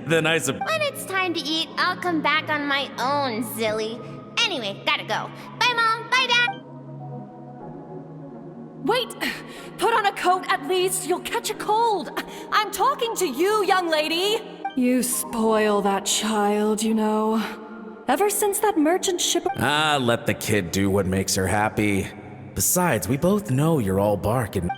Then I suppose. When it's time to eat, I'll come back on my own, Zilly. Anyway, gotta go. Bye, Mom. Bye, Dad. Wait! Put on a coat at least. You'll catch a cold. I'm talking to you, young lady. You spoil that child, you know. Ever since that merchant ship... Ah, let the kid do what makes her happy. Besides, we both know you're all bark and...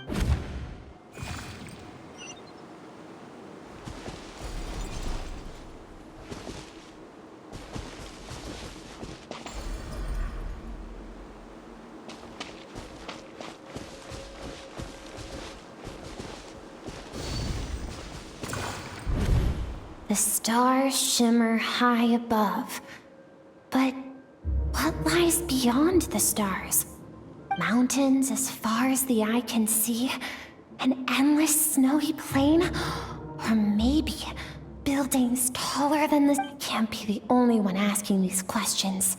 The stars shimmer high above. But what lies beyond the stars? Mountains as far as the eye can see? An endless snowy plain? Or maybe buildings taller than the... Can't be the only one asking these questions.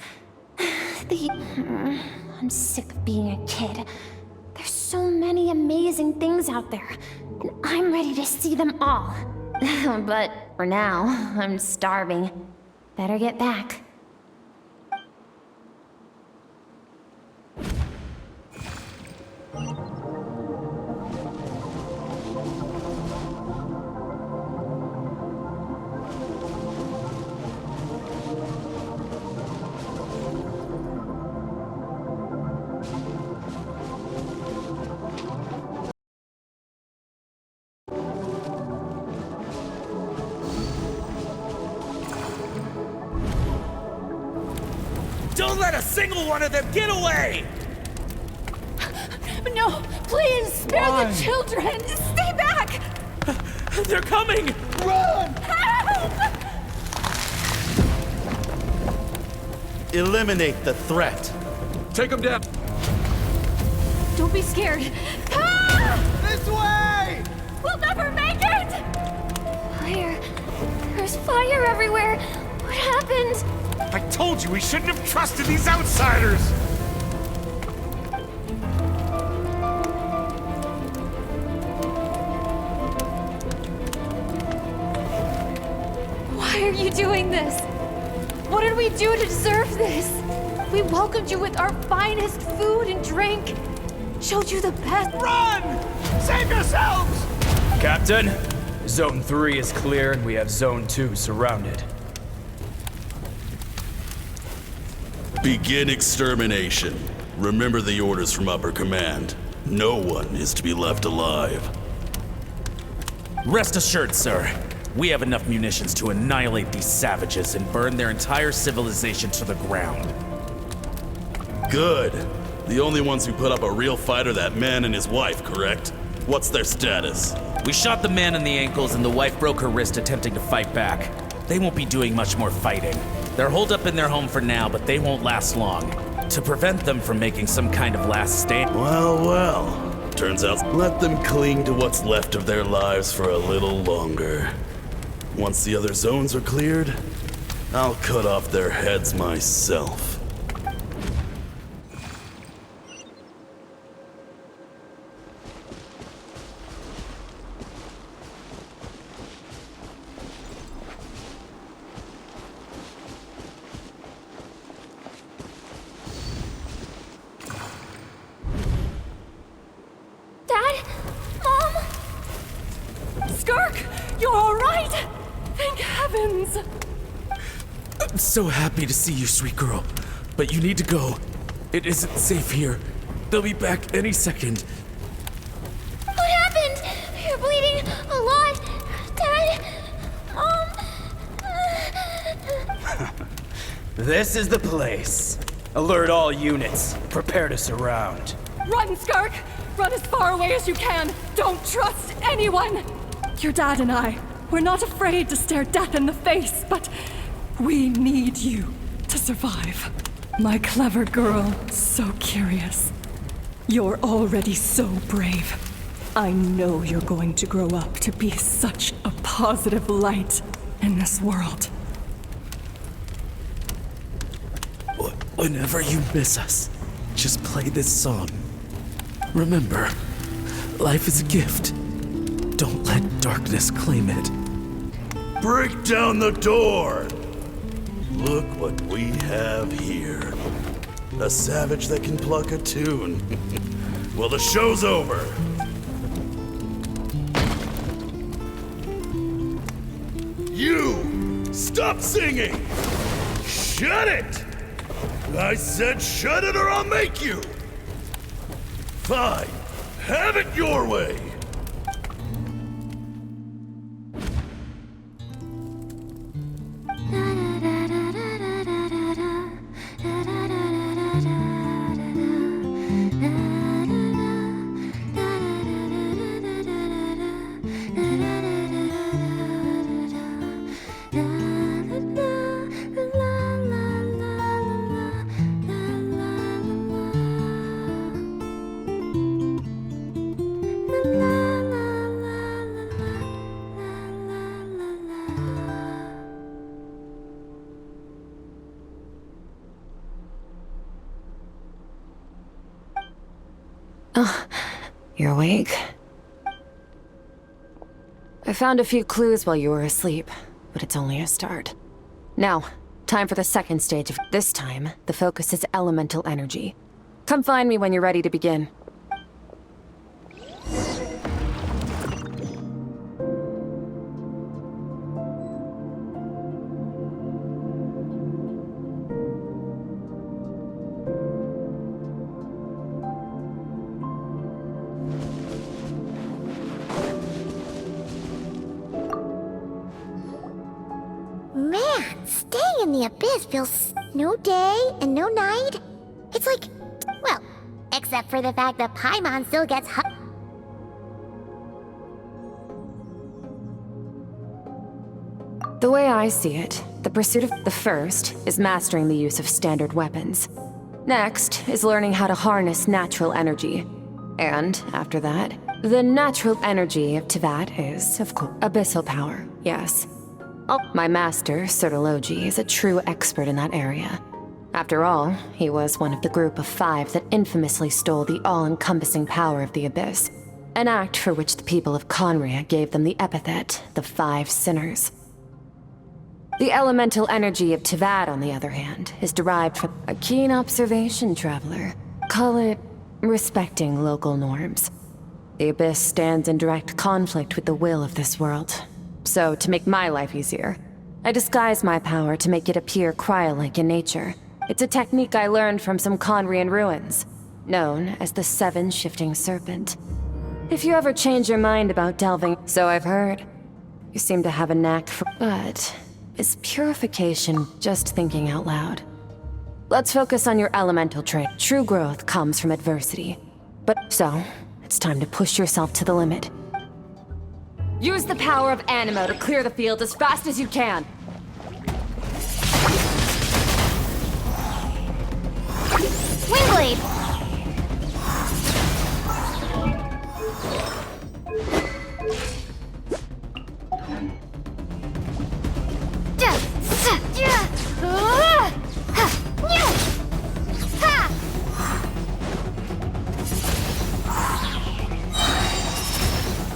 I'm sick of being a kid. There's so many amazing things out there, and I'm ready to see them all. But for now, I'm starving. Better get back. Don't let a single one of them get away! No, please, spare the children! Stay back! They're coming! Run! Help! Eliminate the threat. Take them down. Don't be scared. Ah! This way! We'll never make it! Fire. There's fire everywhere. What happened? I told you we shouldn't have trusted these outsiders! Why are you doing this? What did we do to deserve this? We welcomed you with our finest food and drink. Showed you the best. Run! Save yourselves! Captain, Zone 3 is clear and we have Zone 2 surrounded. Begin extermination. Remember the orders from Upper Command. No one is to be left alive. Rest assured, sir. We have enough munitions to annihilate these savages and burn their entire civilization to the ground. Good. The only ones who put up a real fight are that man and his wife, correct? What's their status? We shot the man in the ankles and the wife broke her wrist attempting to fight back. They won't be doing much more fighting. They're holed up in their home for now, but they won't last long. To prevent them from making some kind of last stand... Well. Turns out, let them cling to what's left of their lives for a little longer. Once the other zones are cleared, I'll cut off their heads myself. Dad? Mom? Skirk, you're all right? Thank heavens. I'm so happy to see you, sweet girl. But you need to go. It isn't safe here. They'll be back any second. What happened? You're bleeding a lot. Dad? Mom? This is the place. Alert all units. Prepare to surround. Run, Skirk! Run as far away as you can! Don't trust anyone! Your dad and I, we're not afraid to stare death in the face, but we need you to survive. My clever girl, so curious. You're already so brave. I know you're going to grow up to be such a positive light in this world. Whenever you miss us, just play this song. Remember, life is a gift. Don't let darkness claim it. Break down the door! Look what we have here. A savage that can pluck a tune. Well, the show's over. You! Stop singing! Shut it! I said shut it or I'll make you! Fine. Have it your way! You're awake? I found a few clues while you were asleep, but it's only a start. Now, time for the second stage of this time. The focus is elemental energy. Come find me when you're ready to begin. Man, staying in the abyss feels no day and no night. It's like, well, except for the fact that Paimon still gets The way I see it, the pursuit of the first is mastering the use of standard weapons. Next is learning how to harness natural energy. And after that, the natural energy of Teyvat is, of course, abyssal power, yes. Oh, my master, Surtology, is a true expert in that area. After all, he was one of the group of 5 that infamously stole the all-encompassing power of the Abyss, an act for which the people of Conria gave them the epithet, the 5 Sinners. The elemental energy of Teyvat, on the other hand, is derived from a keen observation, traveler. Call it respecting local norms. The Abyss stands in direct conflict with the will of this world. So, to make my life easier, I disguise my power to make it appear cryo-like in nature. It's a technique I learned from some Conrian ruins, known as the 7 Shifting Serpent. If you ever change your mind about delving, so I've heard, you seem to have a knack for— But is purification just thinking out loud? Let's focus on your elemental trait. True growth comes from adversity. So, it's time to push yourself to the limit. Use the power of Animo to clear the field as fast as you can. Windblade!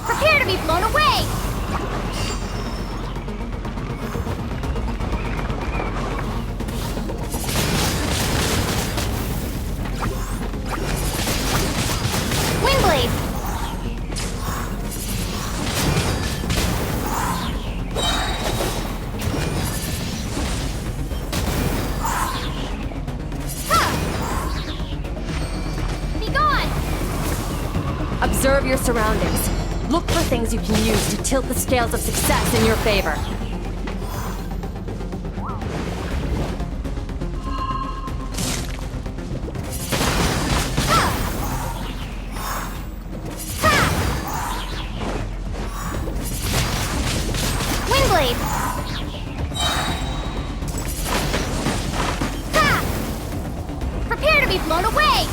Prepare to be blown away! Windblade! Be gone! Observe your surroundings. Look for things you can use to tilt the scales of success in your favor. Windblade! Ha! Prepare to be blown away!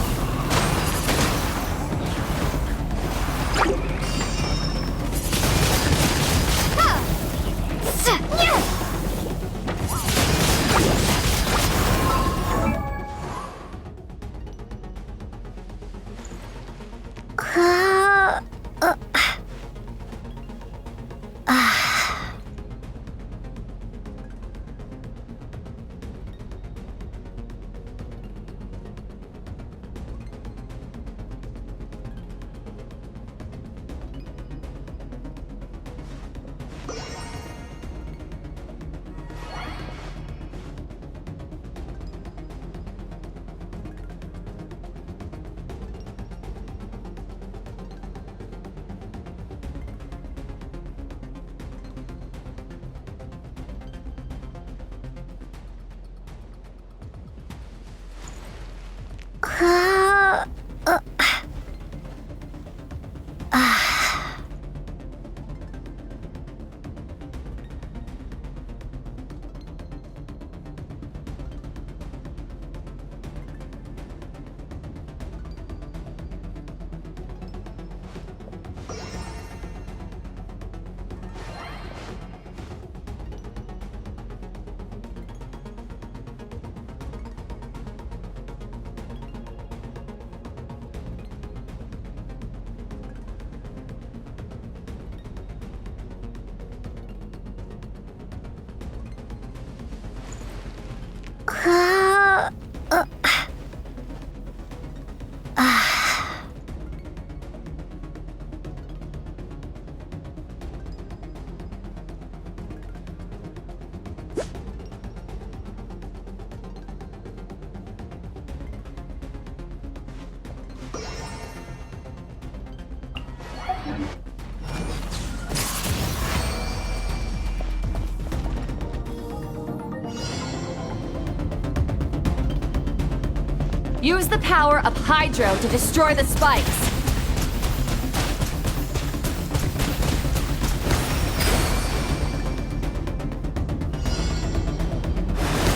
Use the power of Hydro to destroy the spikes.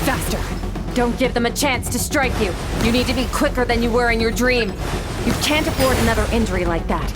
Faster. Don't give them a chance to strike you. You need to be quicker than you were in your dream. You can't afford another injury like that.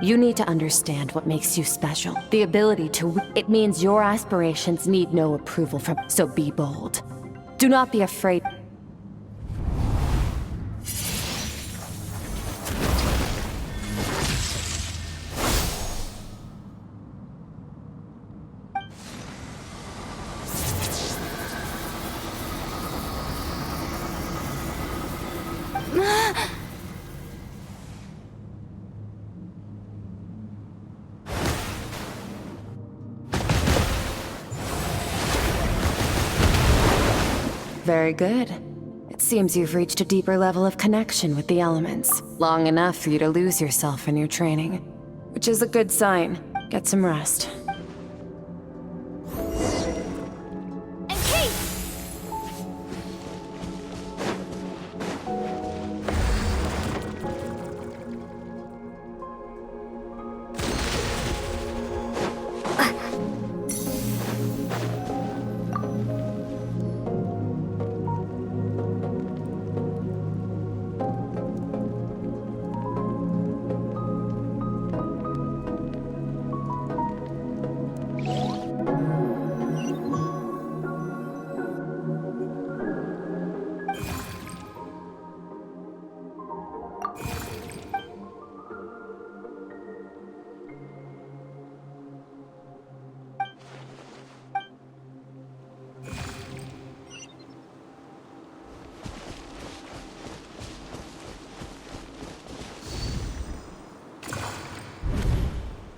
You need to understand what makes you special. The ability to... It means your aspirations need no approval from... So be bold. Do not be afraid. Very good. It seems you've reached a deeper level of connection with the elements. Long enough for you to lose yourself in your training. Which is a good sign. Get some rest.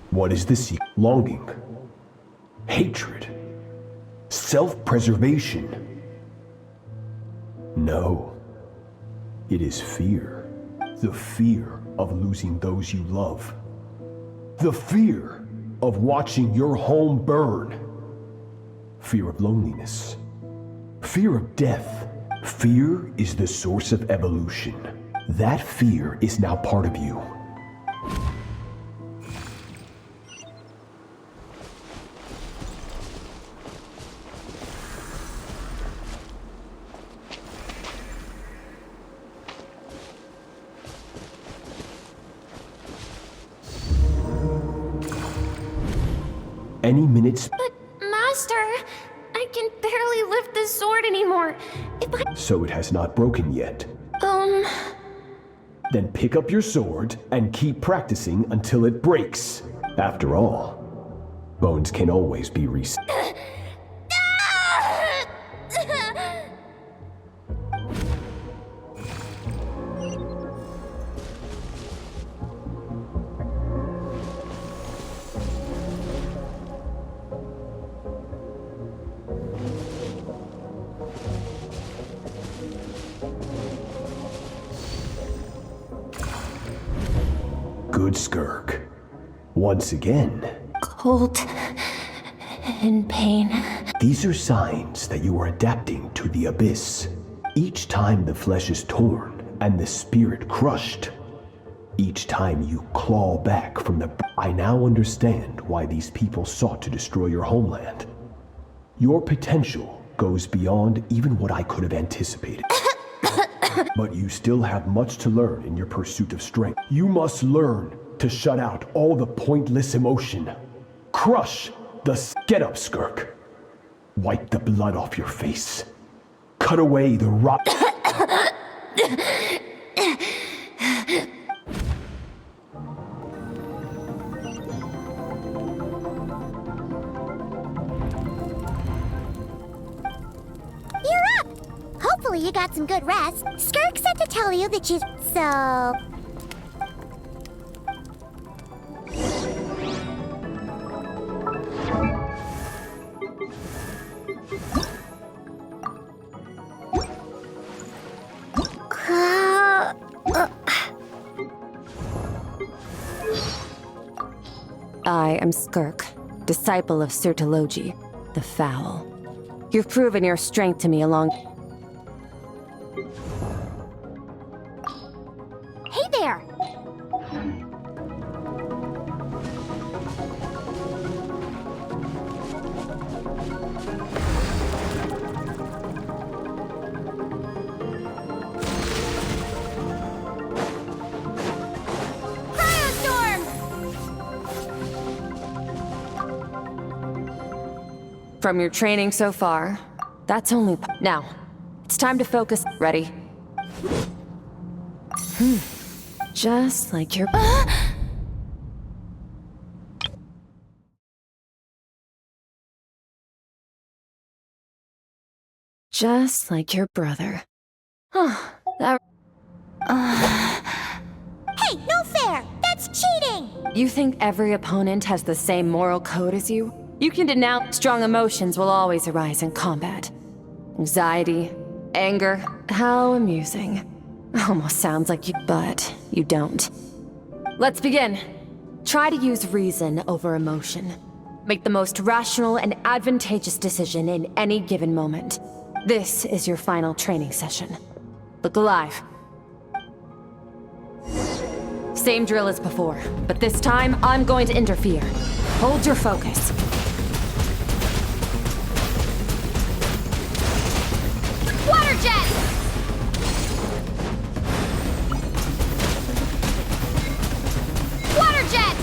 What is this? Longing, hatred, self-preservation. No, it is fear. The fear of losing those you love. The fear of watching your home burn. Fear of loneliness. Fear of death. Fear is the source of evolution. That fear is now part of you. any minute. But, Master, I can barely lift the sword anymore. If I... So it has not broken yet. Then pick up your sword and keep practicing until it breaks. After all, bones can always be reset. Good Skirk. Once again. Cold and pain. These are signs that you are adapting to the abyss. Each time the flesh is torn and the spirit crushed, each time you claw back from the... I now understand why these people sought to destroy your homeland. Your potential goes beyond even what I could have anticipated. But you still have much to learn in your pursuit of strength. You must learn to shut out all the pointless emotion. Crush the... Get up, Skirk. Wipe the blood off your face. Cut away the rot... You're up! Hopefully you got some good rest. Skirk said to tell you that she's... So... I am Skirk, disciple of Sir Taloji, the Foul. You've proven your strength to me along... Hey there! From your training so far, that's only... Now, it's time to focus. Ready? Just like your... Just like your brother. Huh, that... Hey, no fair! That's cheating! You think every opponent has the same moral code as you? You can denounce. Strong emotions will always arise in combat. Anxiety, anger, how amusing. Almost sounds like you, but you don't. Let's begin. Try to use reason over emotion. Make the most rational and advantageous decision in any given moment. This is your final training session. Look alive. Same drill as before, but this time I'm going to interfere. Hold your focus. Water jet! Water jet!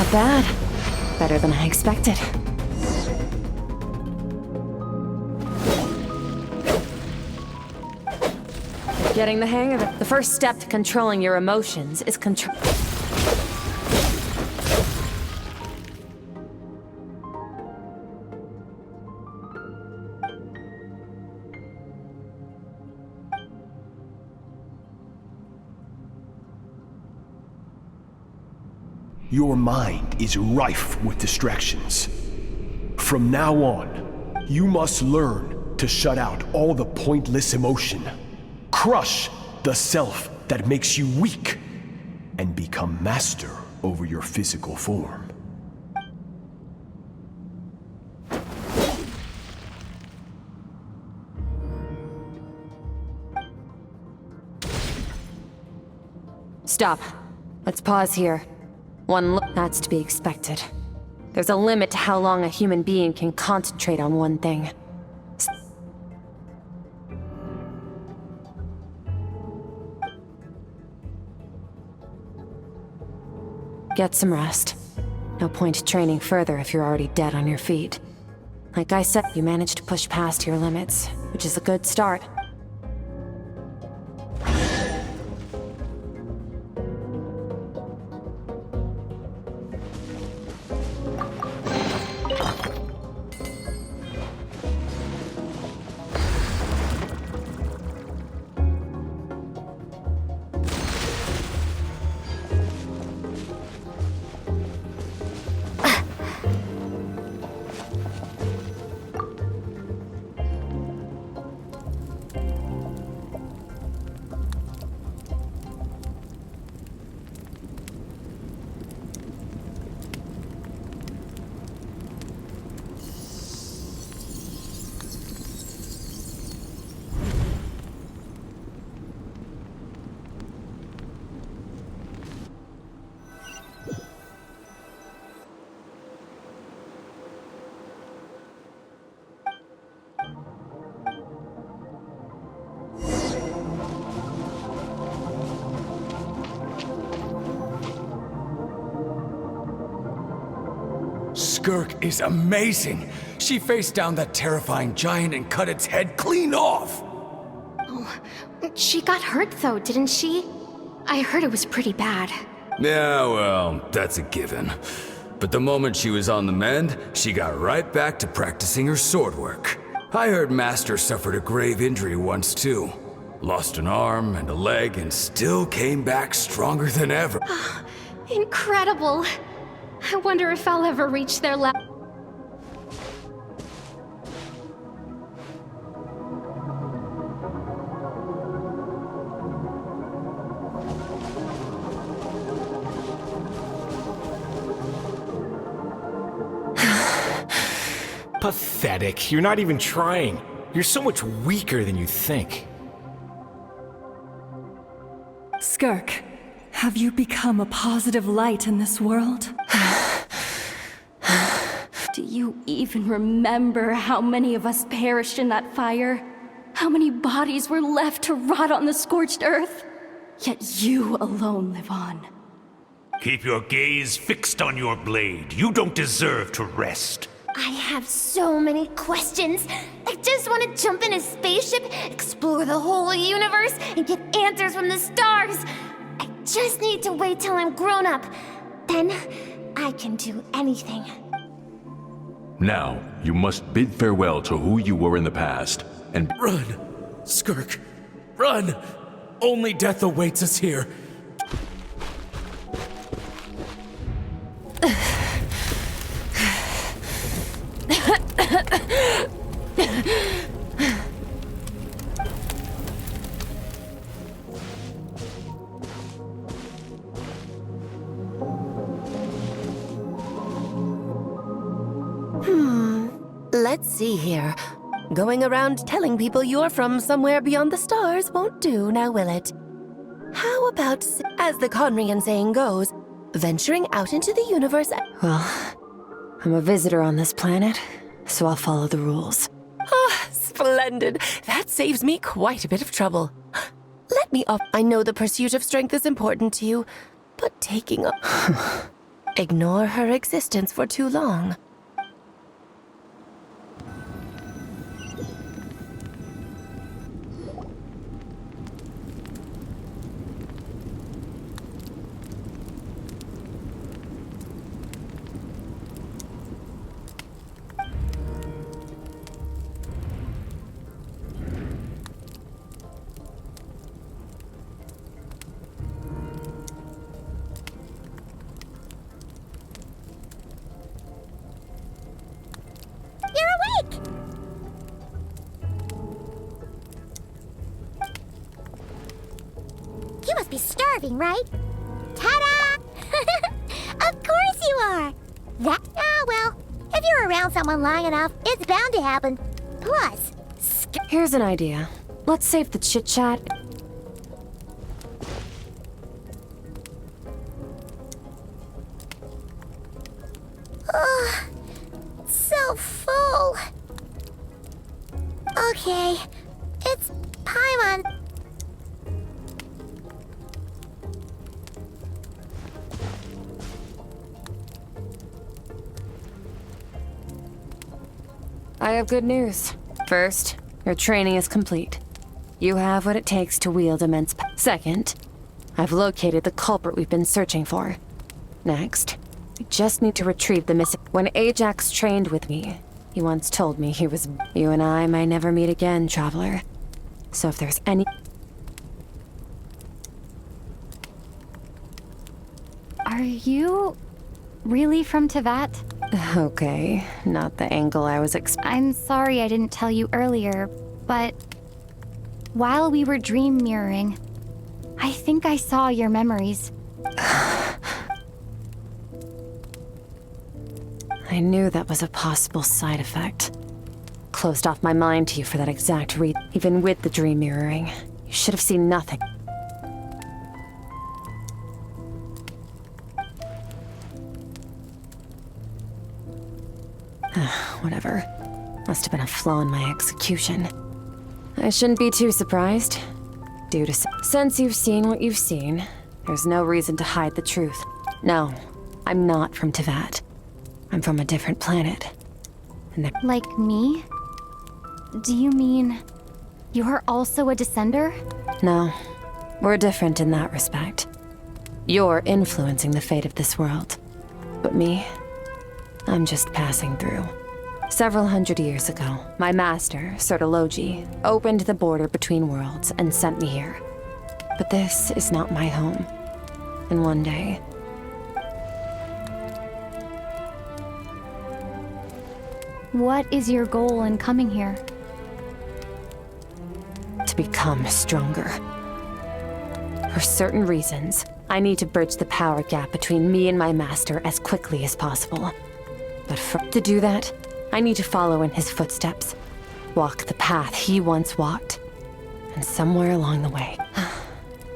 Not bad. Better than I expected. Getting the hang of it. The first step to controlling your emotions is control. Your mind is rife with distractions. From now on, you must learn to shut out all the pointless emotion. Crush the self that makes you weak, and become master over your physical form. Stop. Let's pause here. One look, that's to be expected. There's a limit to how long a human being can concentrate on one thing. Get some rest. No point training further if you're already dead on your feet. Like I said, you managed to push past your limits, which is a good start. Skirk is amazing. She faced down that terrifying giant and cut its head clean off. Oh, she got hurt though, didn't she? I heard it was pretty bad. Yeah, well, that's a given. But the moment she was on the mend, she got right back to practicing her sword work. I heard Master suffered a grave injury once too. Lost an arm and a leg and still came back stronger than ever. Incredible. I wonder if I'll ever reach their level. Pathetic. You're not even trying. You're so much weaker than you think. Skirk, have you become a positive light in this world? Do you even remember how many of us perished in that fire? How many bodies were left to rot on the scorched earth? Yet you alone live on. Keep your gaze fixed on your blade. You don't deserve to rest. I have so many questions. I just want to jump in a spaceship, explore the whole universe, and get answers from the stars. I just need to wait till I'm grown up. Then I can do anything. Now, you must bid farewell to who you were in the past, and— Run! Skirk! Run! Only death awaits us here. Let's see here. Going around telling people you're from somewhere beyond the stars won't do, now will it? How about, as the Conrian saying goes, venturing out into the universe? Well, I'm a visitor on this planet, so I'll follow the rules. Ah, splendid. That saves me quite a bit of trouble. Let me off. I know the pursuit of strength is important to you, but taking a... ignore her existence for too long. You must be starving, right? Ta-da! Of course you are! Well, if you're around someone long enough, it's bound to happen. Plus, Here's an idea. Let's save the chit-chat. Ugh, so full. Okay, it's Paimon. I have good news. First, your training is complete. You have what it takes to wield immense power. Second, I've located the culprit we've been searching for. Next, we just need to retrieve the missing... When Ajax trained with me, he once told me he was... You and I may never meet again, Traveler. So if there's any... Are you really from Tevat? Okay, not the angle I was I'm sorry I didn't tell you earlier, but while we were dream mirroring, I think I saw your memories. I knew that was a possible side effect. Closed off my mind to you for that exact reason. Even with the dream mirroring, you should have seen nothing. Whatever. Must have been a flaw in my execution. I shouldn't be too surprised. Since you've seen what you've seen, there's no reason to hide the truth. No, I'm not from Tevat. I'm from a different planet. Like me? Do you mean you're also a descender? No, we're different in that respect. You're influencing the fate of this world. But me, I'm just passing through. Several hundred years ago, my master, Sertologi, opened the border between worlds and sent me here. But this is not my home. And one day... What is your goal in coming here? To become stronger. For certain reasons, I need to bridge the power gap between me and my master as quickly as possible. But to do that, I need to follow in his footsteps. Walk the path he once walked. And somewhere along the way.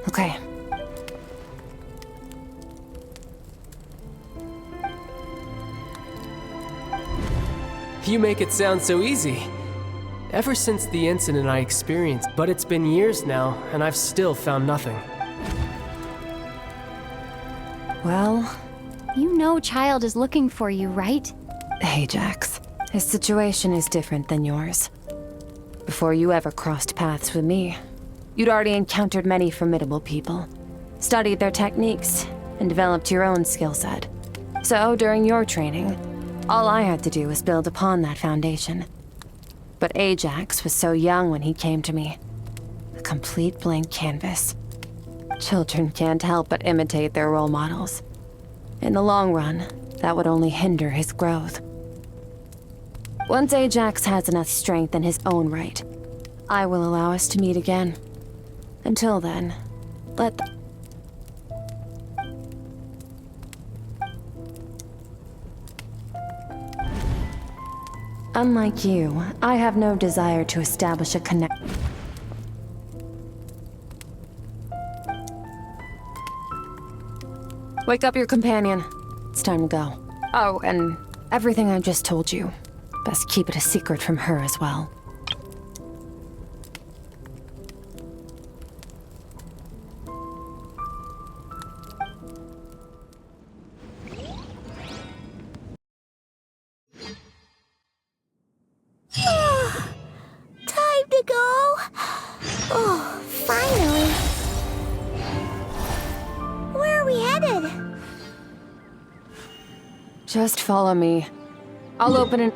Okay. You make it sound so easy. Ever since the incident I experienced, but it's been years now, and I've still found nothing. Well... You know Child is looking for you, right? Ajax. His situation is different than yours. Before you ever crossed paths with me, you'd already encountered many formidable people, studied their techniques, and developed your own skill set. So, during your training, all I had to do was build upon that foundation. But Ajax was so young when he came to me. A complete blank canvas. Children can't help but imitate their role models. In the long run, that would only hinder his growth. Once Ajax has enough strength in his own right, I will allow us to meet again. Until then, let Unlike you, I have no desire to establish a connection. Wake up your companion. It's time to go. Oh, and everything I just told you. Best keep it a secret from her as well. Finally. Where are we headed? Just follow me. I'll open an...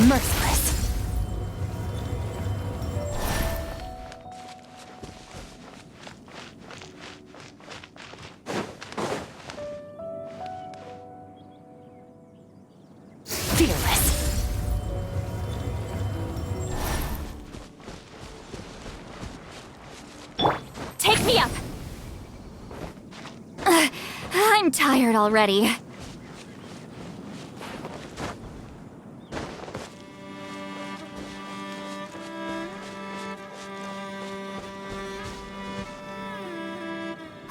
Merciless. Fearless. Take me up! I'm tired already.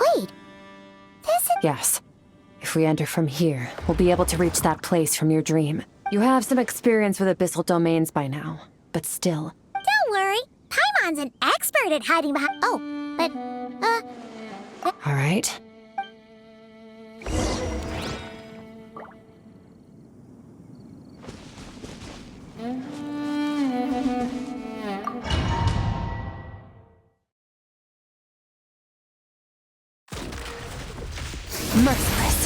Wait. This is... Yes. If we enter from here, we'll be able to reach that place from your dream. You have some experience with abyssal domains by now, but still. Don't worry. Paimon's an expert at hiding behind... Oh, but... All right. Merciless.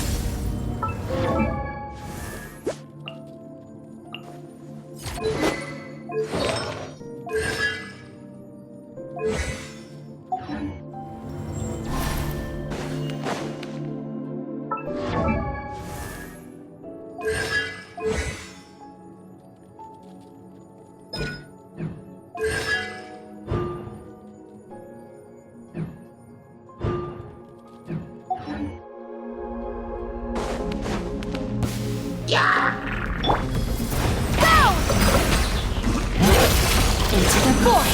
Into the void!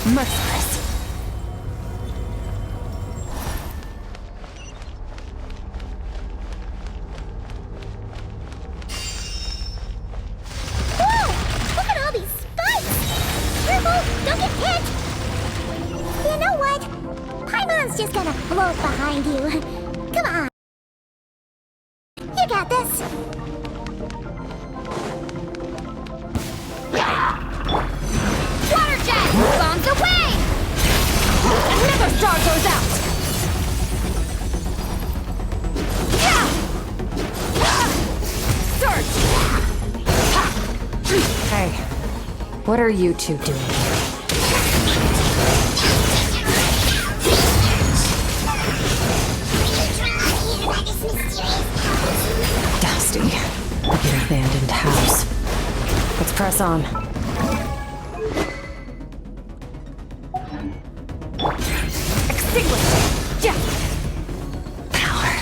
Merciless. Whoa! Look at all these spikes! Careful! Don't get hit! You know what? Paimon's just gonna float behind you. Come on. You got this. Water jet! Bombs away! Another star goes out! Surge! Hey, what are you two doing here? Dusty, like an abandoned house. Let's press on. Extinguish! Yeah! Power.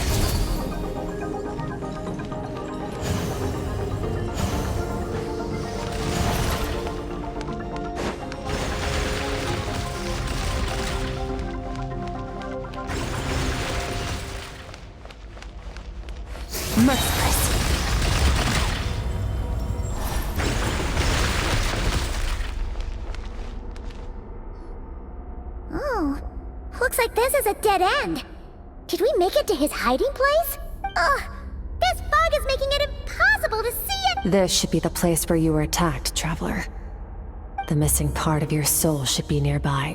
Merciless. Oh, looks like this is a dead end. Did we make it to his hiding place? Ugh, this fog is making it impossible to see it. This should be the place where you were attacked, Traveler. The missing part of your soul should be nearby.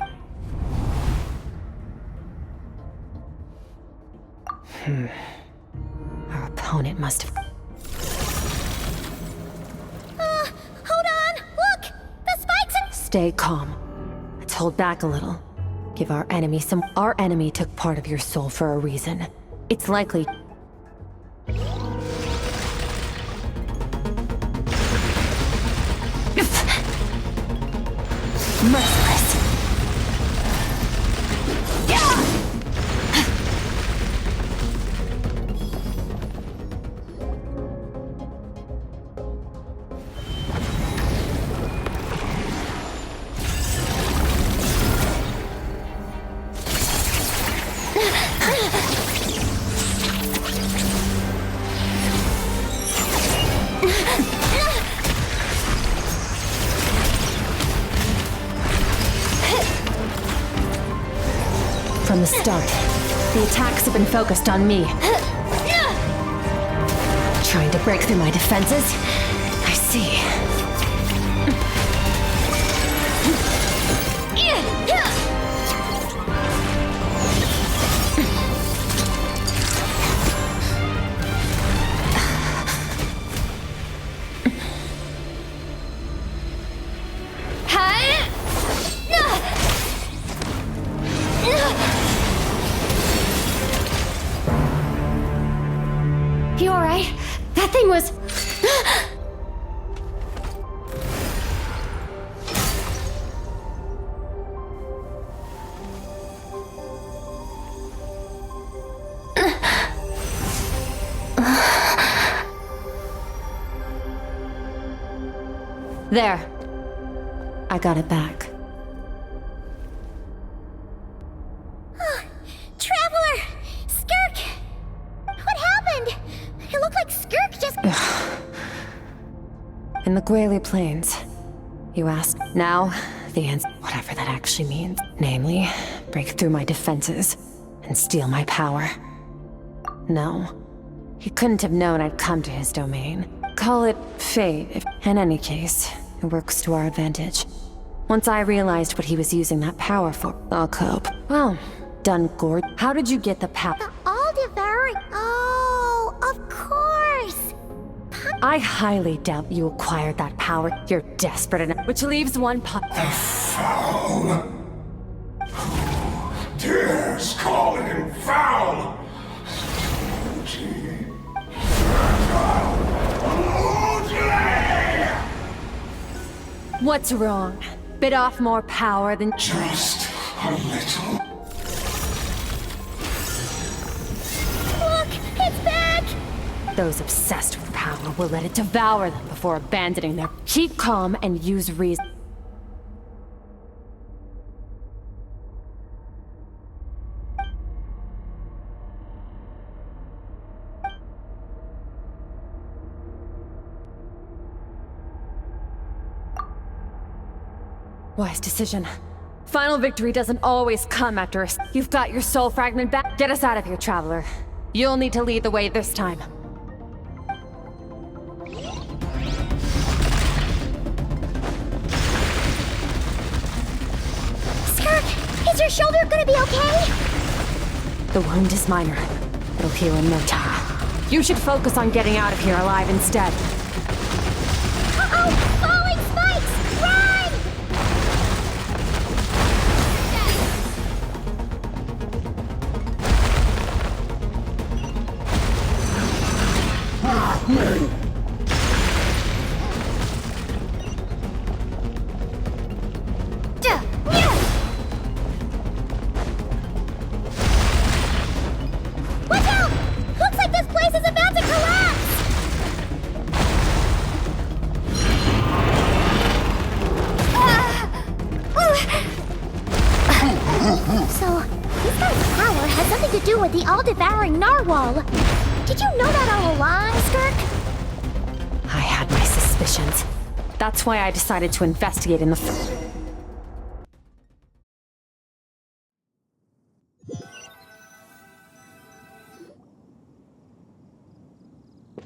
Our opponent must have... Hold on, look! The spikes are... Stay calm. Let's hold back a little. Give our enemy some... Our enemy took part of your soul for a reason. It's likely... merciless. From the start, the attacks have been focused on me. Trying to break through my defenses? I see. You alright? That thing was... There. I got it back. Traveler! Skirk! What happened? It looked like Skirk just... In the Guili Plains. You asked. Now, the answer, whatever that actually means. Namely, break through my defenses and steal my power. No. He couldn't have known I'd come to his domain. Call it fate. In any case, it works to our advantage. Once I realized what he was using that power for, I'll cope. Well, done, Gord. How did you get the power? The all-devouring... Oh, of course! I highly doubt you acquired that power. You're desperate enough. Which leaves one Foul! Who dares call him foul? What's wrong? Bit off more power than... Just a little. Look! It's back! Those obsessed with power will let it devour them before abandoning their... Keep calm and use reason. Wise decision. Final victory doesn't always come after us. You've got your soul fragment back. Get us out of here, Traveler. You'll need to lead the way this time. Skirk, is your shoulder gonna be okay? The wound is minor. It'll heal in no time. You should focus on getting out of here alive instead. Uh-oh! Falling spikes! Run! Watch out! Looks like this place is about to collapse! So, this guy's power has something to do with the all-devouring narwhal. Did you know that all along, Skirk? I had my suspicions. That's why I decided to investigate in the...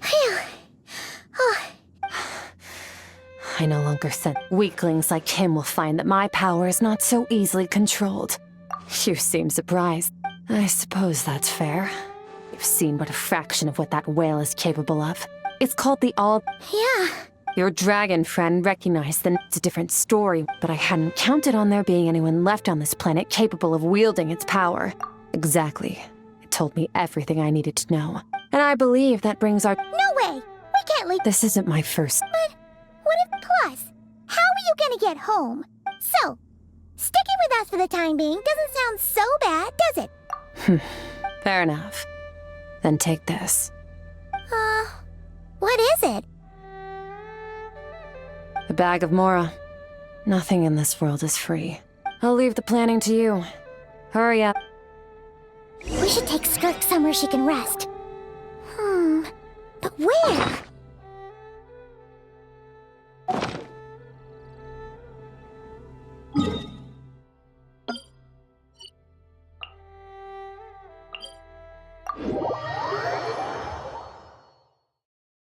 Phew. Oh, I no longer sense. Weaklings like him will find that my power is not so easily controlled. You seem surprised. I suppose that's fair. You've seen but a fraction of what that whale is capable of. It's called the All... yeah. Your dragon friend recognized that it's a different story, but I hadn't counted on there being anyone left on this planet capable of wielding its power. Exactly. It told me everything I needed to know. And I believe that brings our... No way! We can't leave... This isn't my first... But what if... Plus, how are you gonna get home? So, with us for the time being doesn't sound so bad, does it? Fair enough. Then take this. What is it? A bag of Mora. Nothing in this world is free. I'll leave the planning to you. Hurry up. We should take Skirk somewhere she can rest. But where?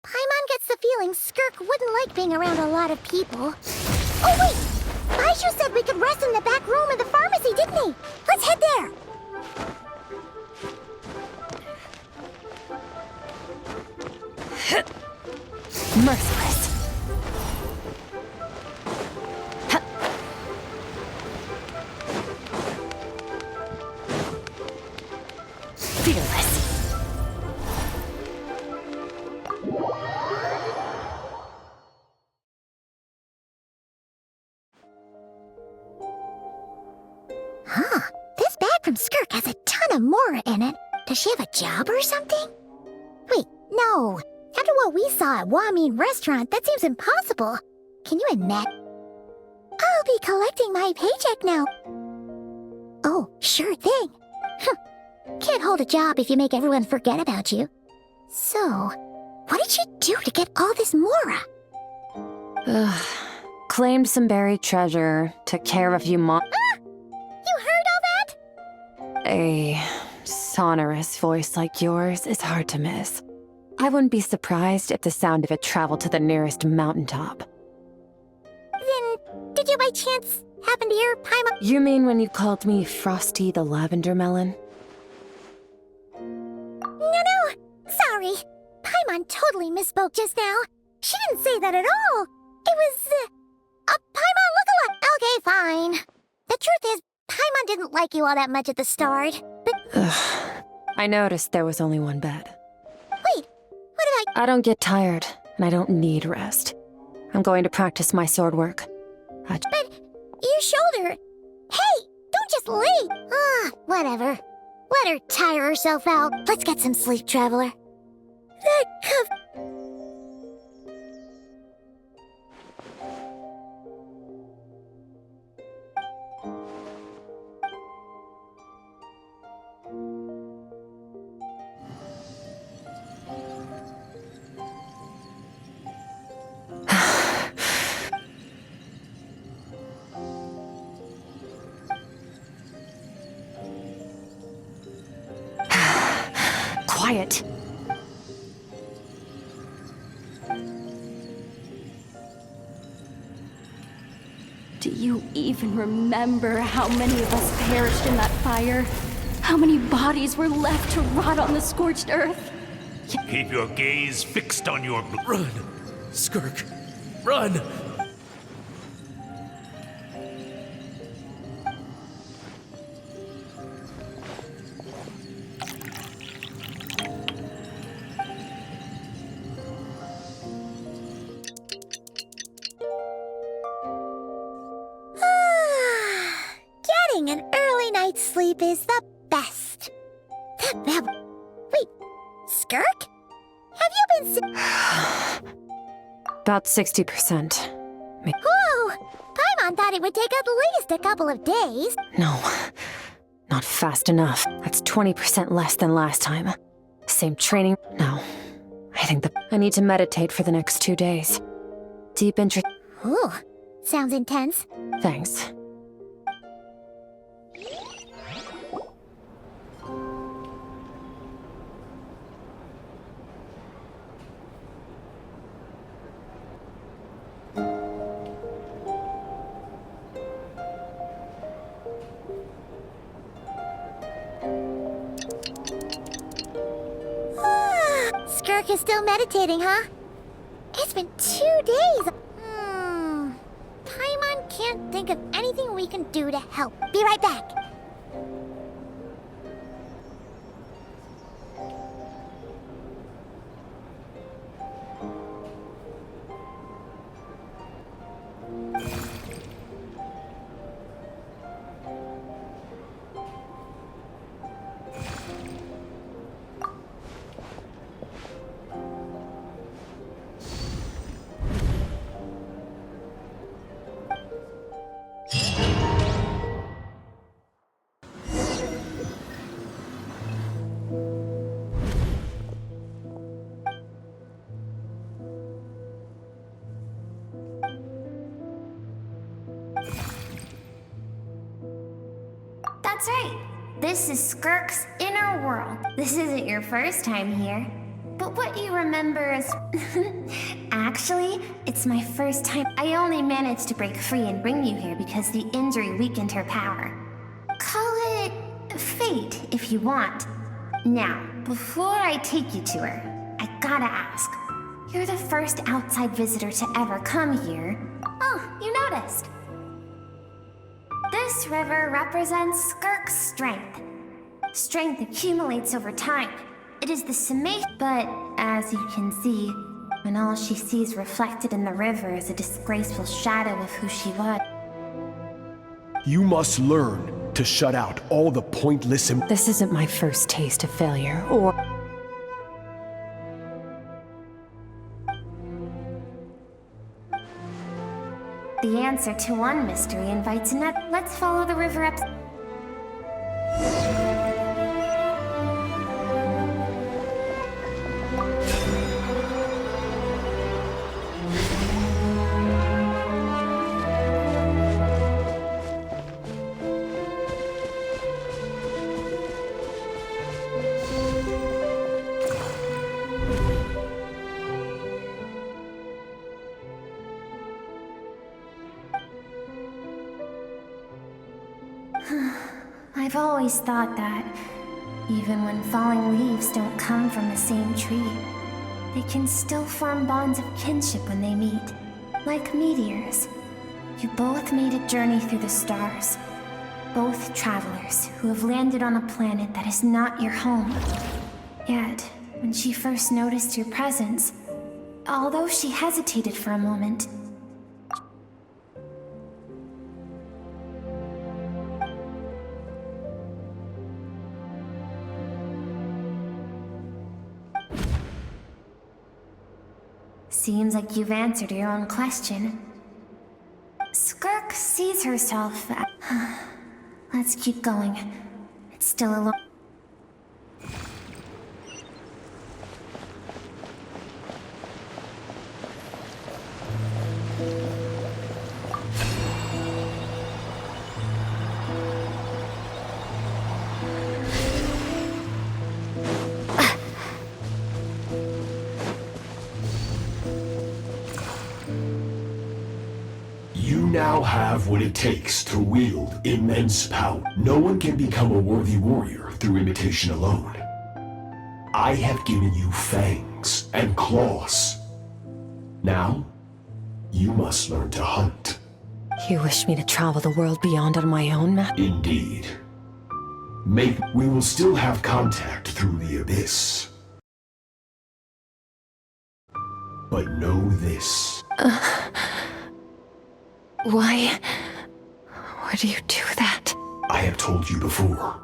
Paimon gets the feeling Skirk wouldn't like being around a lot of people. Oh wait! Baishu said we could rest in the back room of the pharmacy, didn't he? Let's head there! Merciless. Fearless. This bag from Skirk has a ton of Mora in it. Does she have a job or something? Wait, no. After what we saw at Wamin Restaurant, that seems impossible. Can you admit? I'll be collecting my paycheck now. Oh, sure thing. Can't hold a job if you make everyone forget about you. So, what did she do to get all this Mora? Claimed some buried treasure, took care of a few You heard all that? A sonorous voice like yours is hard to miss. I wouldn't be surprised if the sound of it traveled to the nearest mountaintop. Then, did you by chance happen to hear Paimon? You mean when you called me Frosty the Lavender Melon? No, sorry. Paimon totally misspoke just now. She didn't say that at all. It was, a Paimon lookalike. Okay, fine. The truth is, Paimon didn't like you all that much at the start, but... I noticed there was only one bed. Wait, what if I don't get tired, and I don't need rest. I'm going to practice my sword work. But your shoulder... Hey, don't just lay. Whatever. Let her tire herself out. Let's get some sleep, Traveler. That Quiet. Do you even remember how many of us perished in that fire? How many bodies were left to rot on the scorched earth? Keep your gaze fixed on your... Run! Skirk! Run! Getting an early night's sleep is the best. Wait, Skirk? Have you been About 60%. Whoa! Paimon thought it would take at least a couple of days. No, not fast enough. That's 20% less than last time. Same training. No, I need to meditate for the next 2 days. Deep interest. Ooh, sounds intense. Thanks. Skirk is still meditating, huh? It's been 2 days. Paimon can't think of anything we can do to help. Be right back. That's right. This is Skirk's inner world. This isn't your first time here. But what you remember is... Actually, it's my first time. I only managed to break free and bring you here because the injury weakened her power. Call it fate, if you want. Now, before I take you to her, I gotta ask. You're the first outside visitor to ever come here. Oh, you noticed. This river represents Skirk's strength. Strength accumulates over time. It is the summation, but as you can see, when all she sees reflected in the river is a disgraceful shadow of who she was. You must learn to shut out all the pointless... This isn't my first taste of failure, or... The answer to one mystery invites another. Let's follow the river up. I've always thought that, even when falling leaves don't come from the same tree, they can still form bonds of kinship when they meet, like meteors. You both made a journey through the stars, both travelers who have landed on a planet that is not your home. Yet, when she first noticed your presence, although she hesitated for a moment, seems like you've answered your own question. Skirk sees herself as... Let's keep going. It's still a long... You now have what it takes to wield immense power. No one can become a worthy warrior through imitation alone. I have given you fangs and claws. Now, you must learn to hunt. You wish me to travel the world beyond on my own, Matt? Indeed. We will still have contact through the abyss. But know this. Why would you do that? I have told you before.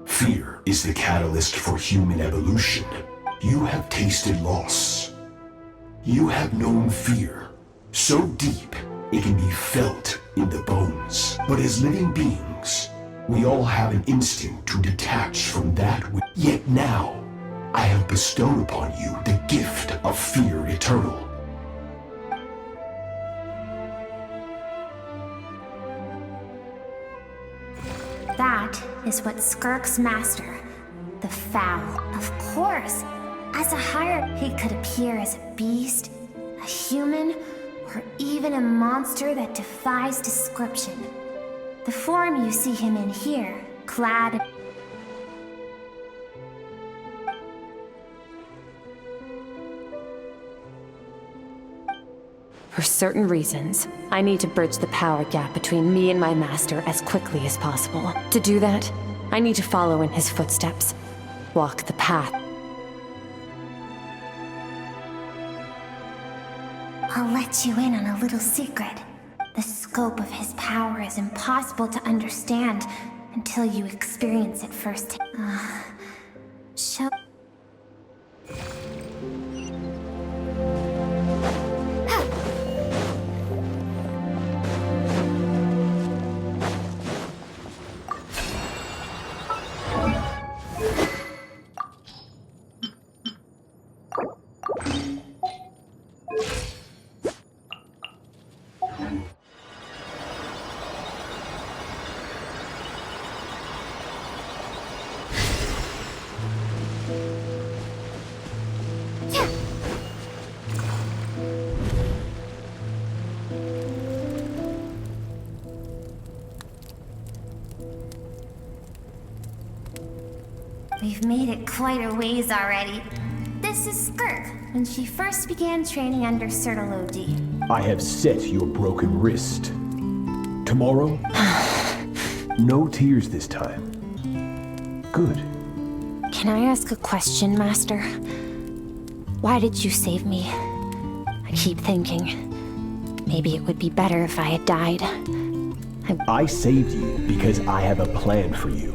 Fear is the catalyst for human evolution. You have tasted loss. You have known fear so deep it can be felt in the bones. But as living beings, we all have an instinct to detach from that which... Yet now, I have bestowed upon you the gift of fear eternal. That is what Skirk's master, the Foul. Of course, as a higher, he could appear as a beast, a human, or even a monster that defies description. The form you see him in here, clad... For certain reasons, I need to bridge the power gap between me and my master as quickly as possible. To do that, I need to follow in his footsteps, walk the path. I'll let you in on a little secret. The scope of his power is impossible to understand until you experience it first. Show... We've made it quite a ways already. This is Skirk, when she first began training under Sertology. I have set your broken wrist. Tomorrow, no tears this time. Good. Can I ask a question, Master? Why did you save me? I keep thinking, maybe it would be better if I had died. I saved you because I have a plan for you.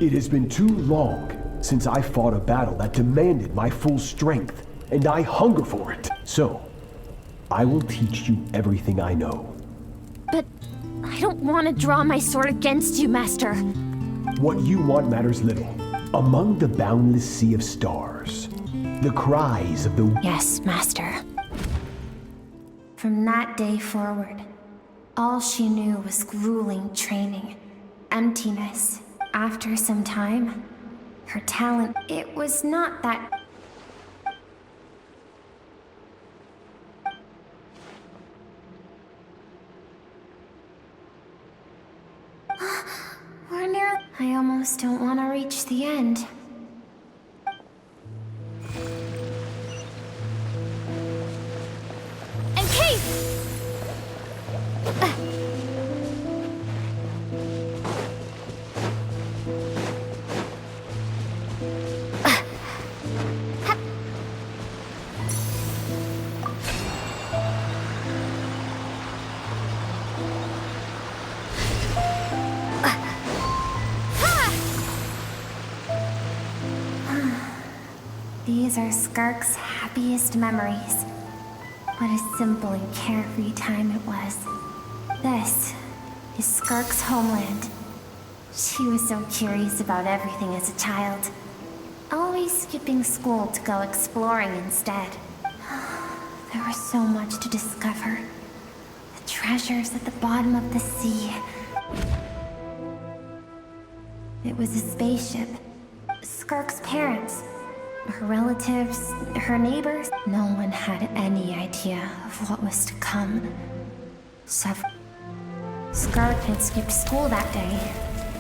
It has been too long since I fought a battle that demanded my full strength, and I hunger for it. So, I will teach you everything I know. But I don't want to draw my sword against you, Master. What you want matters little. Among the boundless sea of stars, the cries of the... Yes, Master. From that day forward, all she knew was grueling training, emptiness. After some time, her talent, it was not that... We're near... I almost don't want to reach the end. And Case! These are Skirk's happiest memories. What a simple and carefree time it was. This is Skirk's homeland. She was so curious about everything as a child. Always skipping school to go exploring instead. There was so much to discover. The treasures at the bottom of the sea. It was a spaceship. Skirk's parents. Her relatives, her neighbors, no one had any idea of what was to come. Skirk had skipped school that day,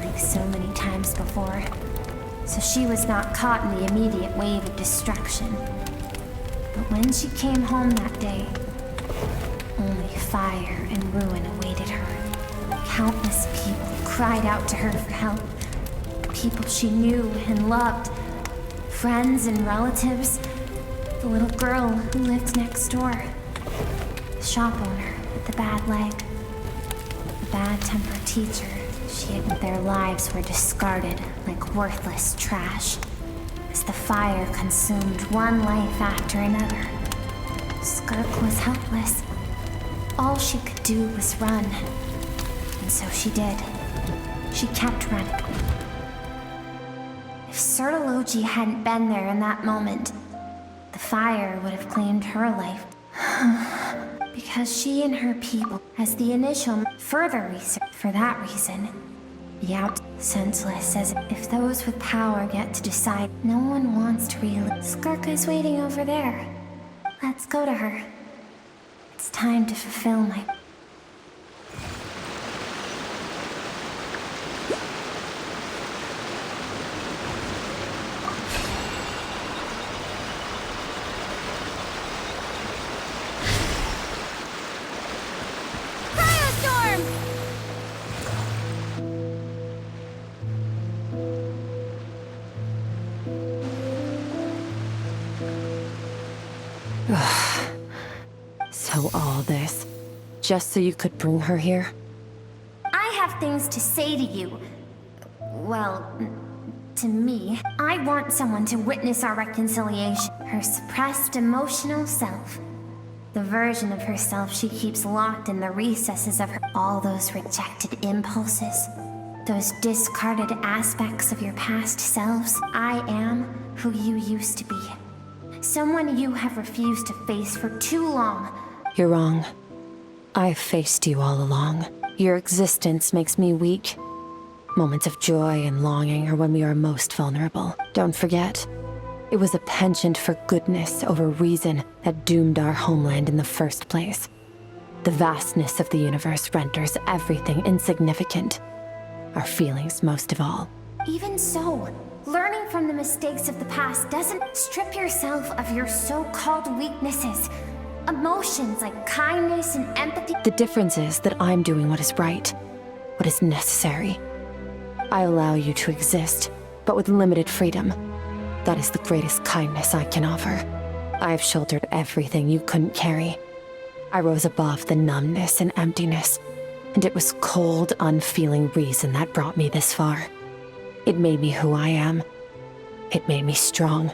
like so many times before, so she was not caught in the immediate wave of destruction. But when she came home that day, only fire and ruin awaited her. Countless people cried out to her for help. People she knew and loved. Friends and relatives. The little girl who lived next door. The shop owner with the bad leg. The bad-tempered teacher their lives were discarded like worthless trash. As the fire consumed one life after another. Skirk was helpless. All she could do was run. And so she did. She kept running. If Sertology hadn't been there in that moment, the fire would have claimed her life. Because she and her people, as the initial further research, for that reason, be out senseless as if those with power get to decide. No one wants to really. Skirk is waiting over there. Let's go to her. It's time to fulfill my... So all this, just so you could bring her here? I have things to say to you. Well, to me. I want someone to witness our reconciliation. Her suppressed emotional self. The version of herself she keeps locked in the recesses of her. All those rejected impulses. Those discarded aspects of your past selves. I am who you used to be. Someone you have refused to face for too long. You're wrong. I've faced you all along. Your existence makes me weak. Moments of joy and longing are when we are most vulnerable. Don't forget, it was a penchant for goodness over reason that doomed our homeland in the first place. The vastness of the universe renders everything insignificant. Our feelings most of all. Even so, learning from the mistakes of the past doesn't strip yourself of your so-called weaknesses. Emotions like kindness and empathy. The difference is that I'm doing what is right, what is necessary. I allow you to exist, but with limited freedom. That is the greatest kindness I can offer. I have shouldered everything you couldn't carry. I rose above the numbness and emptiness, and it was cold, unfeeling reason that brought me this far. It made me who I am. It made me strong.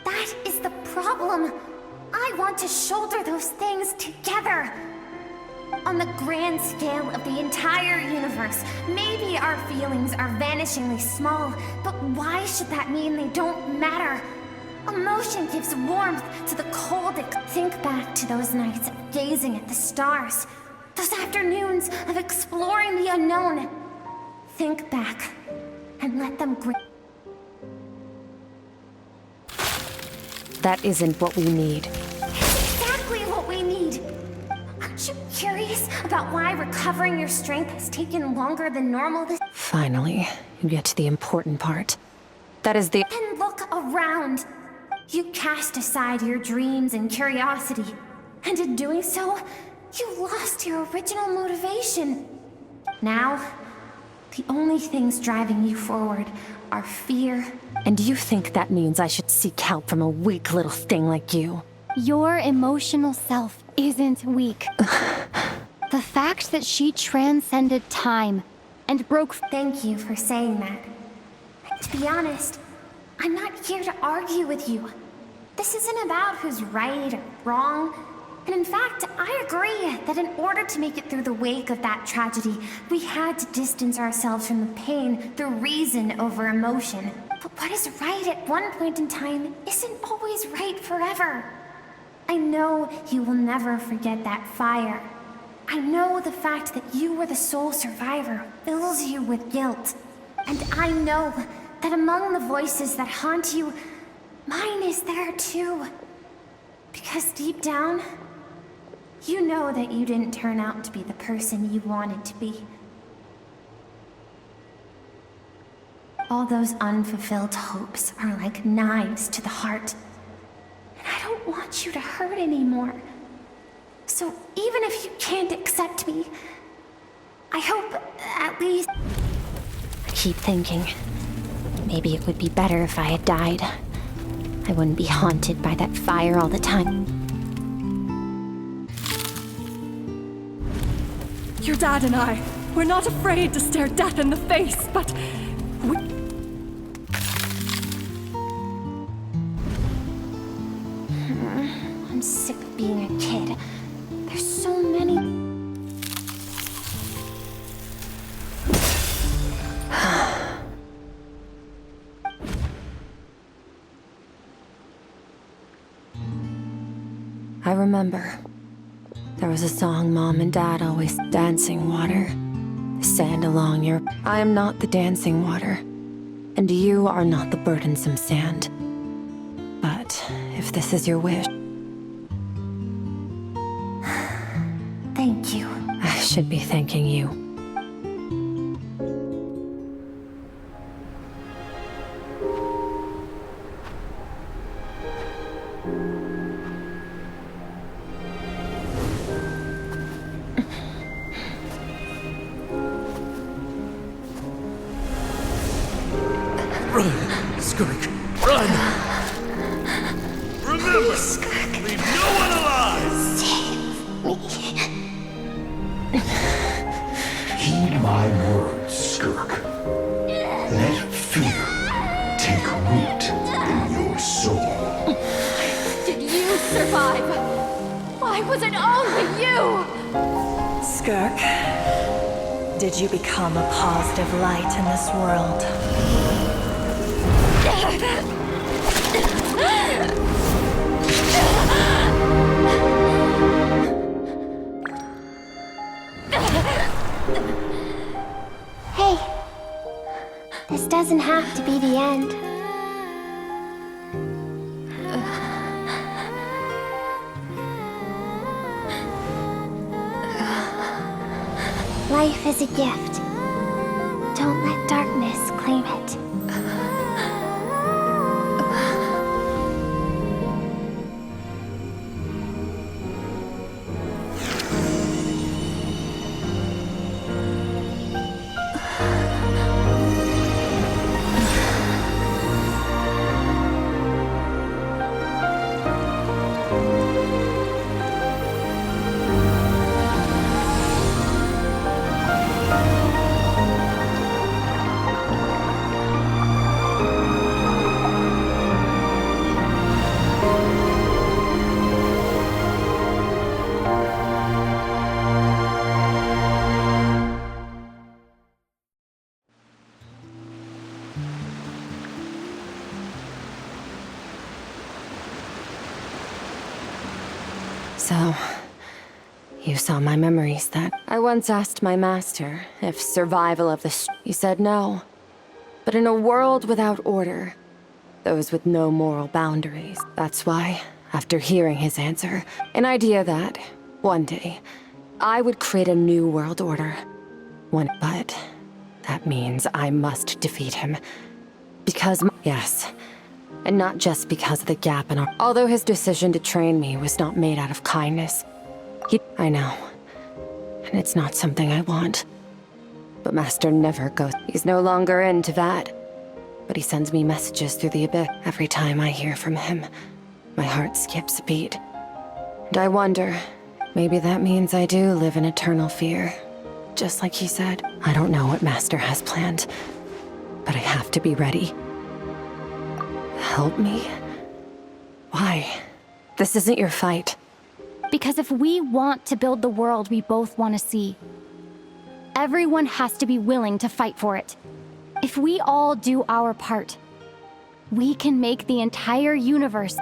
That is the problem. I want to shoulder those things together. On the grand scale of the entire universe, maybe our feelings are vanishingly small, but why should that mean they don't matter? Emotion gives warmth to the cold. Think back to those nights of gazing at the stars, those afternoons of exploring the unknown. Think back and let them That isn't what we need. Exactly what we need. Aren't you curious about why recovering your strength has taken longer than normal this— Finally, you get to the important part. That is the— And look around. You cast aside your dreams and curiosity, and in doing so, you lost your original motivation. Now, the only things driving you forward are fear. And you think that means I should seek help from a weak little thing like you? Your emotional self isn't weak. The fact that she transcended time and broke— Thank you for saying that. To be honest, I'm not here to argue with you. This isn't about who's right or wrong. And in fact, I agree that in order to make it through the wake of that tragedy, we had to distance ourselves from the pain through reason over emotion. But what is right at one point in time isn't always right forever. I know you will never forget that fire. I know the fact that you were the sole survivor fills you with guilt. And I know that among the voices that haunt you, mine is there too. Because deep down, you know that you didn't turn out to be the person you wanted to be. All those unfulfilled hopes are like knives to the heart. And I don't want you to hurt anymore. So even if you can't accept me, I hope at least— I keep thinking, maybe it would be better if I had died. I wouldn't be haunted by that fire all the time. Your dad and I, we're not afraid to stare death in the face, but we— I'm sick of being a kid. There's so many— I remember. There was a song Mom and Dad always— Dancing water, the sand along your— I am not the dancing water, and you are not the burdensome sand. But if this is your wish— Thank you. I should be thanking you. Run, Skirk, run! Remember, leave no one alive! Heed my words, Skirk. Let fear take root in your soul. Did you survive? Why was it only you? Skirk, did you become a positive light in this world? Hey, this doesn't have to be the end. Life is a gift. Don't let darkness harness, claim it. So, you saw my memories then. I once asked my master if survival of the he said no. But in a world without order, those with no moral boundaries. That's why, after hearing his answer, an idea that, one day, I would create a new world order. But that means I must defeat him. Because yes. And not just because of the gap in our— Although his decision to train me was not made out of kindness. I know. And it's not something I want. But Master never goes— He's no longer into that. But he sends me messages through the abyss. Every time I hear from him, my heart skips a beat. And I wonder, maybe that means I do live in eternal fear. Just like he said. I don't know what Master has planned. But I have to be ready. Help me? Why? This isn't your fight. Because if we want to build the world we both want to see, everyone has to be willing to fight for it. If we all do our part, we can make the entire universe.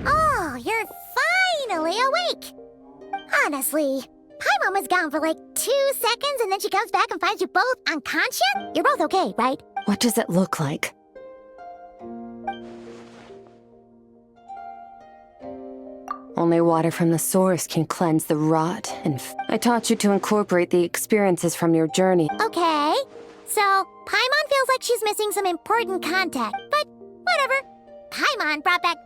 Oh, you're finally awake! Honestly, Paimon was gone for like 2 seconds and then she comes back and finds you both unconscious? You're both okay, right? What does it look like? Only water from the source can cleanse the rot and I taught you to incorporate the experiences from your journey. Okay, so Paimon feels like she's missing some important contact, but whatever. Paimon brought back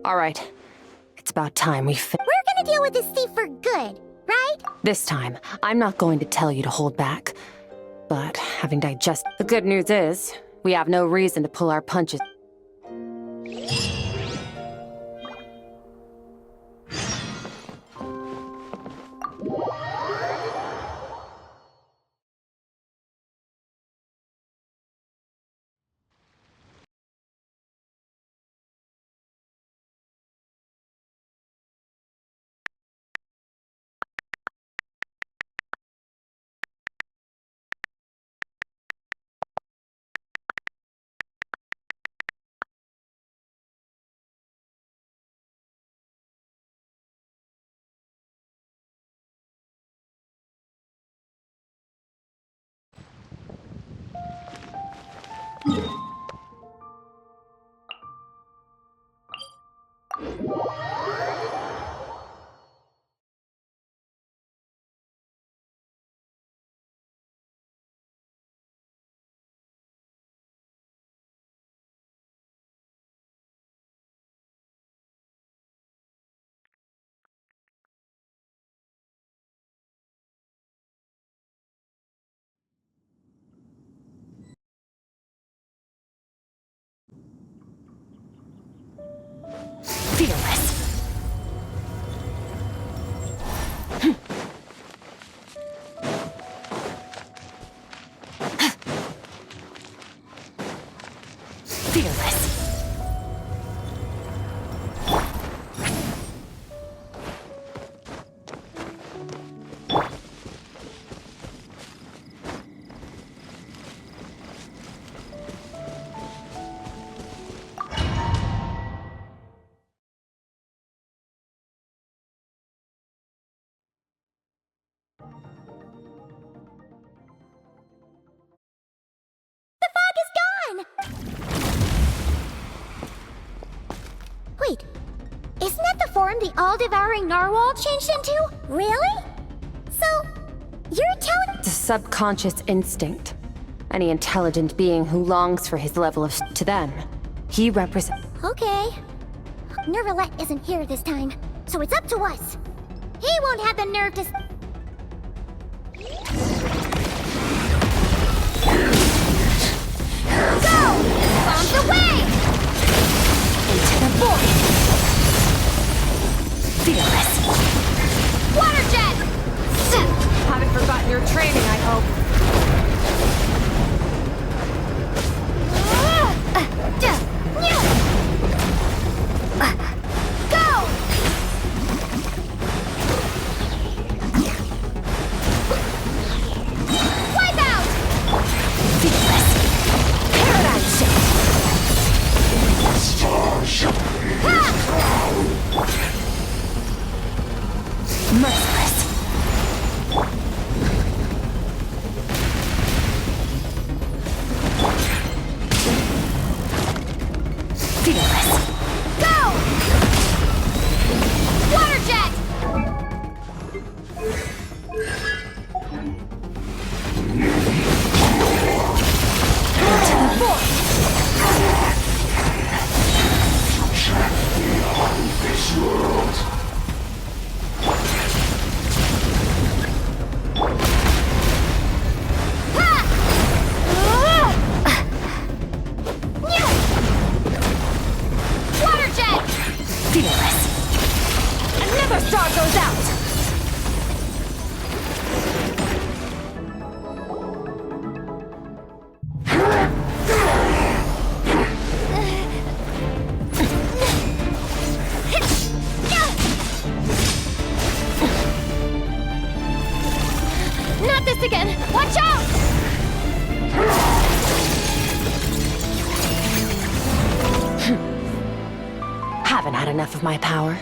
All right. It's about time we We're gonna deal with this thief for good, right? This time, I'm not going to tell you to hold back. But having digested— The good news is, we have no reason to pull our punches. form the all-devouring narwhal changed into? Really? So, you're telling— It's a subconscious instinct. Any intelligent being who longs for his level of to them. He represents— Okay. Nervalette isn't here this time, so it's up to us. He won't have the nerve to— Go! Bombs away! Into the void! fearless. Water jet! Haven't forgotten your training, I hope. Go! Wipe out! Fearless. Paradigm shift. Merciless. Fearless. Go! Water jet! Into the void. Beyond this world. Water jet! Fearless. Another star goes out. Not this again! Watch out! Haven't had enough of my power.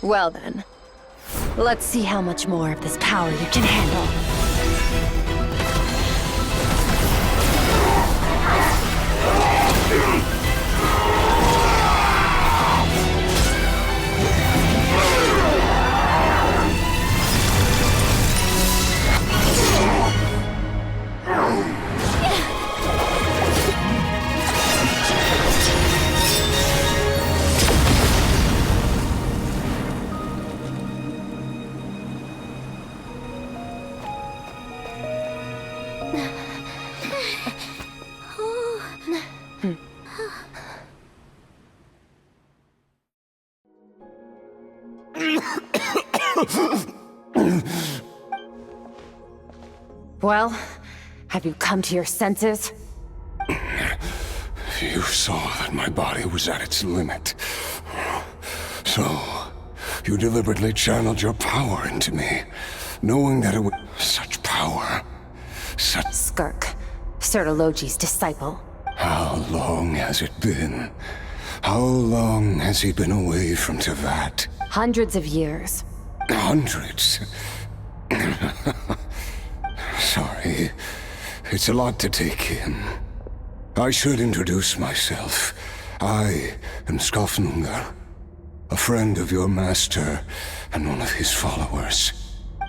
Well then, let's see how much more of this power you can handle. Well, have you come to your senses? You saw that my body was at its limit. So, you deliberately channeled your power into me, knowing that it would... Such power. Such... Skirk, Sertologi's disciple. How long has it been? How long has he been away from Teyvat? Hundreds of years. Hundreds? Sorry. It's a lot to take in. I should introduce myself. I am Skofnungar, a friend of your master and one of his followers.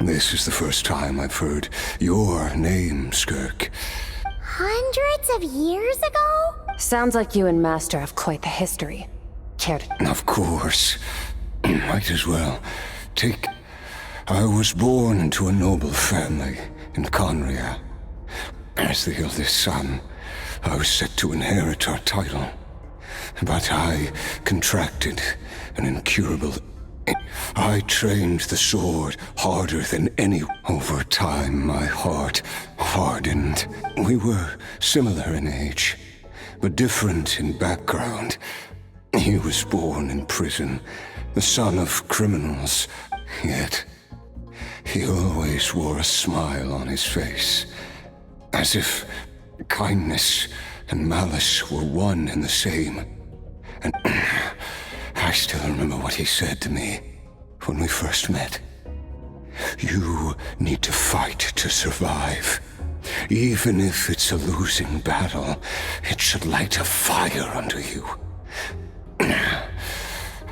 This is the first time I've heard your name, Skirk. Hundreds of years ago? Sounds like you and Master have quite the history. Care to... Of course. Might as well. I was born into a noble family in Conria. As the eldest son, I was set to inherit our title. But I contracted an incurable... I trained the sword harder than any. Over time, my heart hardened. We were similar in age, but different in background. He was born in prison, the son of criminals. Yet, he always wore a smile on his face, as if kindness and malice were one and the same. And I still remember what he said to me when we first met. You need to fight to survive. Even if it's a losing battle, it should light a fire under you.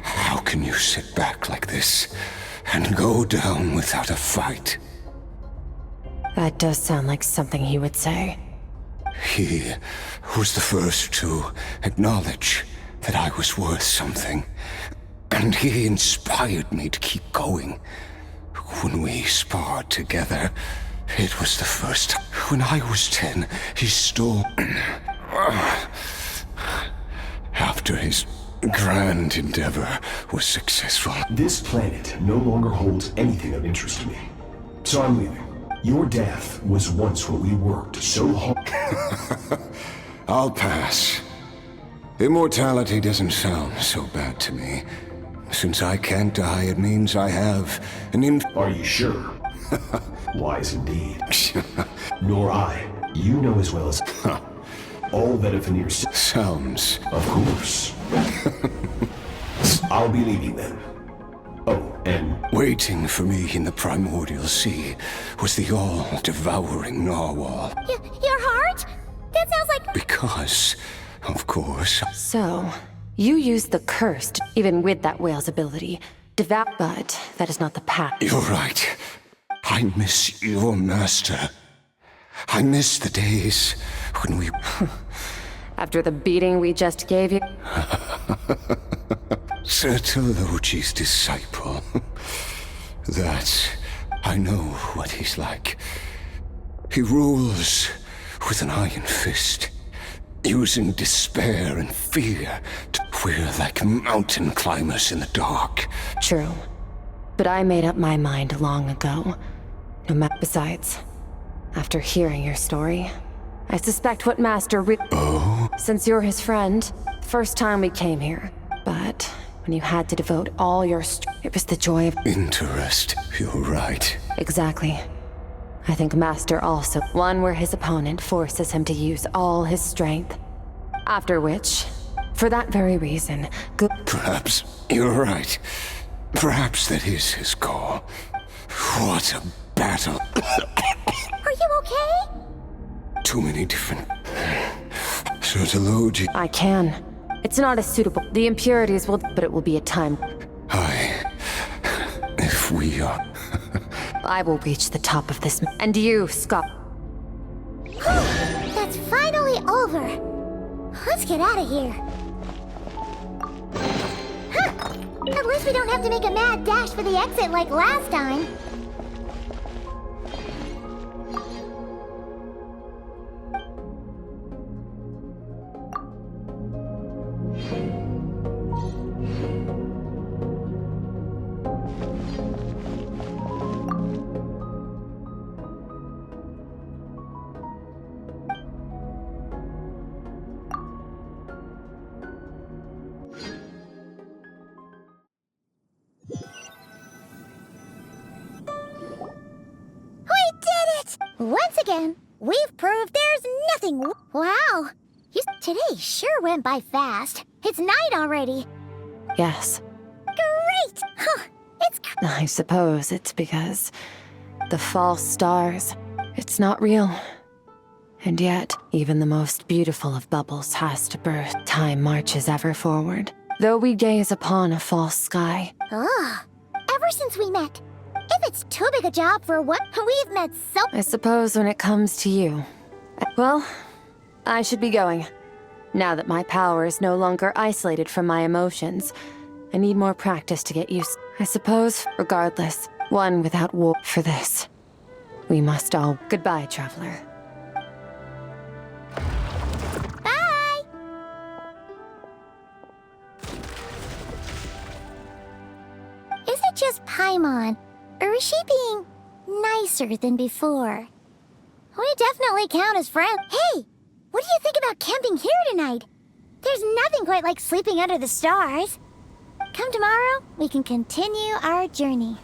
How can you sit back like this and go down without a fight? That does sound like something he would say. He was the first to acknowledge that I was worth something, and he inspired me to keep going. When we sparred together, it was the first time. When I was 10, he stole... After his grand endeavor was successful. This planet no longer holds anything of interest to me, so I'm leaving. Your death was once what we worked so hard. I'll pass. Immortality doesn't sound so bad to me. Since I can't die, it means I have an Are you sure? Wise indeed. Nor I. You know as well as... all that a veneer sounds. Of course. I'll be leaving then. Oh, and... Waiting for me in the primordial sea was the all-devouring narwhal. Your heart? That sounds like... Because, of course... So, you used the cursed, even with that whale's ability, devour, but that is not the path. You're right. I miss your master. I miss the days when we... After the beating we just gave you? Sertologi's disciple. That... I know what he's like. He rules with an iron fist, using despair and fear to... We're like mountain climbers in the dark. True. But I made up my mind long ago. Besides, after hearing your story, I suspect what Master Oh? Since you're his friend, first time we came here. But when you had to devote all your it was the joy of... Interest. You're right. Exactly. I think Master also... One where his opponent forces him to use all his strength. After which, for that very reason, Perhaps you're right. Perhaps that is his call. What a battle. Are you okay? Too many different... Sertologi. I can. It's not as suitable. The impurities will... But it will be a time... If we are... I will reach the top of this... And you, Scott. That's finally over. Let's get out of here. Huh. At least we don't have to make a mad dash for the exit like last time. Once again, we've proved there's nothing. Wow, today sure went by fast. It's night already. Yes. Great! Huh, I suppose it's because the false stars, it's not real. And yet, even the most beautiful of bubbles has to birth. Time marches ever forward. Though we gaze upon a false sky. Ever since we met. If it's too big a job for what we've met so... I suppose when it comes to you. Well, I should be going. Now that my power is no longer isolated from my emotions, I need more practice to get used. I suppose, regardless, one without war for this. We must all... Goodbye, traveler. Bye! Is it just Paimon? Or is she being nicer than before? We definitely count as friends. Hey! What do you think about camping here tonight? There's nothing quite like sleeping under the stars. Come tomorrow, we can continue our journey.